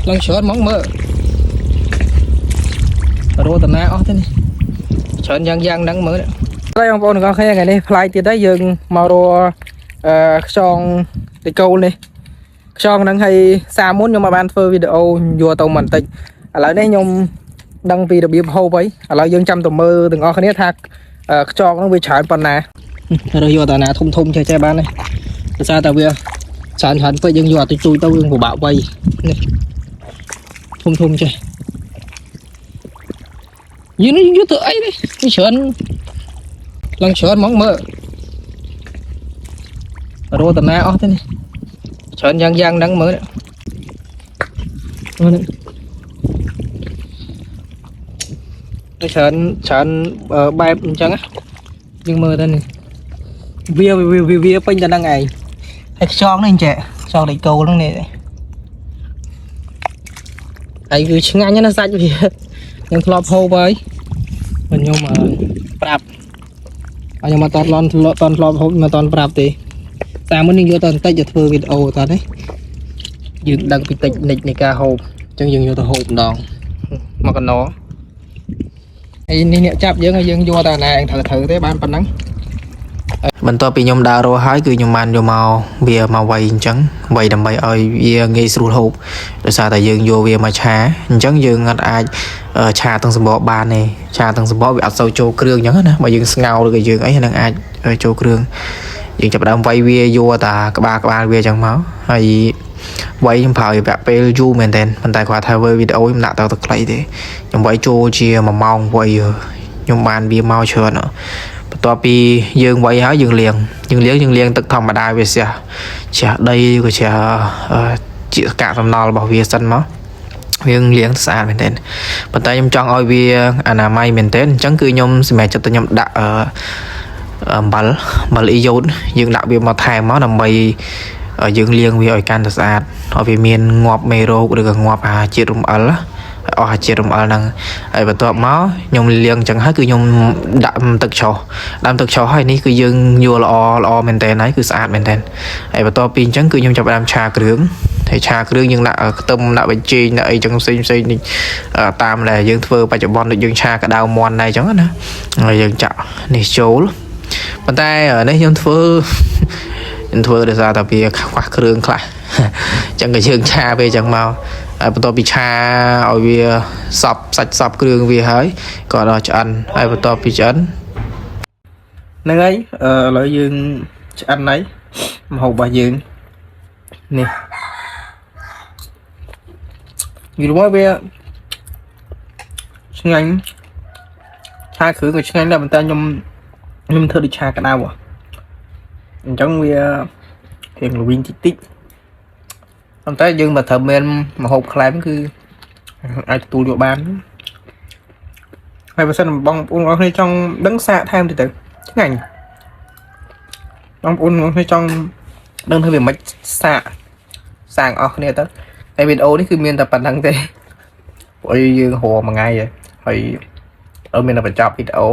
lần sớm mong mơ rồi tận nay thế này sớm giang đắng mới đấy đây ông bố nó khai ngày này fly thì đấy dừng màu đồ xong để câu này xong đang hay xa muốn nhưng mà ban phơi video vừa tàu mình tịnh lại đây nhung đăng video bị hô vậy lại dương trăm tàu mơ từng o khai nét thạc cho nó bị chán phần nè rồi vừa tàu nè thung chơi ban này sao tàu vừa sản hẳn phải dương vừa tôi tao dương của bảo vậy thung chơi như nó như tự ấy đấy cái sườn lần sườn mong mơ rồi tận nay thế này sườn giang đắng mới đấy cái sườn bay chẳng á nhưng mơ thế này vía pin cho đang ngày hay son này trẻ son để câu nó này ấy cứ ngay nhá nó sạch vìยัง flop hole ไปมันខ្ញុំប្រាប់ខ្ញុំមកតតឡនតន flop hole មកតនប្រាប់ទេតាមមុនយើងយកតន្តិចទៅធ្វើវីដេអូតទេយើងដឹងពីតិចនិចនៃការហូបអញ្ចឹងយើងយកទៅហូបម្ដងមកកណោហើយនេះអ្នកចាប់យើងហើយយើងយកតែណែត្រូវទេបានប៉ុណ្ណឹងបន្ទាប់ពីខ្ញុំដើររស់ហើយគឺខ្ញុំបានយកមកវាមកវៃអញ្ចឹងវៃដើម្បីឲ្យវាងាយស្រួលហូបដោយសារតែយើងយកវាមកឆាអញ្ចឹងយើងអត់អាចឆាទាំងសម្បកបានទេឆាទាំងសម្បកវាអត់សូវចូលគ្រឿងអញ្ចឹងណាបើយើងស្ងោរឬក៏យើងអីហ្នឹងអាចចូលគ្រឿងយើងចាប់ដើមវៃវាយកតាក្បាលវាអញ្ចឹងមកហើយវៃខ្ញុំប្រើរយៈពេលយូរមែនតើប៉ុន្តែគាត់ថាវីដេអូខ្ញុំដាក់ទៅខ្លីទេខ្ញុំវៃចូលជា1ម៉ោងវៃខ្ញុំបានវាមកច្រើនបន្ទាប់ពីយើងវៃហើយយើងលាងទឹកធម្មតាវាស្ទះដីក៏ស្ទះជាកាកសំណល់របស់វាសិនមកយើងលាងស្អាតមែនទែនប៉ុន្តែខ្ញុំចង់ឲ្យវាអនាម័យមែនទែនអញ្ចឹងគឺខ្ញុំសម្រាប់ចិត្តខ្ញុំដាក់អំបិលអ៊ីយ៉ូតយើងដាក់វាមកថែមមកដើម្បីយើងលាងវាឲ្យកាន់តែស្អាតឲ្យវាមានងាប់មេរោគឬក៏ងាប់ជាតិរំអិលអស់ជាតិរំអិលហ្នឹងហើយបន្ទាប់មកខ្ញុំលាងអញ្ចឹងហើយគឺខ្ញុំដាក់ទឹកឆុសហើយនេះគឺយើងយកល្អមែនតើហើយគឺស្អាតមែនតើហើយបន្ទាប់ពីអញ្ចឹងគឺខ្ញុំចាប់ផ្ដើមឆាគ្រឿងហើយឆាគ្រឿងយើងដាក់ខ្ទឹមដាក់ប៊ីចេងដាក់អីចឹងផ្សេងនេះតាមដែលយើងធ្វើបច្ចុប្បន្នដូចយើងឆាក្តៅមាន់ដែរអញ្ចឹងណាហើយយើងចាក់នេះចូលប៉ុន្តែនេះខ្ញុំធ្វើដោយសារតែវាខ្វះគ្រឿងខ្លះអញ្ចឹងក៏យើងឆាវាអញ្ចឹងមកហើយបន្ទាប់ពីឆាឲ្យវាសប់សាច់សប់គ្រឿងវាហើយក៏ដល់ឆ្អិនហើយបន្ទាប់ពីឆ្អិនហ្នឹងហើយឥឡូវយើងឆ្អិនហើយម្ហូបរបស់យើងនេះយល់មកវាឆ្ងាញ់ឆាគ្រឿងក៏ឆ្ងាញ់ដែរប៉ុន្តែខ្ញុំធ្វើដូចឆាក្តៅអញ្ចឹងវារៀងល្វីងតិចប៉ុន្តែយើងបើត្រូវមានម្ហូបខ្លែមគឺអាចទទួលយកបានហើយបើសិនបងប្អូនអរគ្នាចង់ដឹងសាកថែមទៅឆ្ងាញ់បងប្អូនអរគ្នាចង់ដឹងធ្វើវាមិនសាងអស់គ្នាទៅហើយវីដេអូនេះគឺមានតែប៉ុណ្្នឹងទេព្រោះយើងហៅមួយថ្ងៃហើយអត់មានតែបញ្ចប់វីដេអូ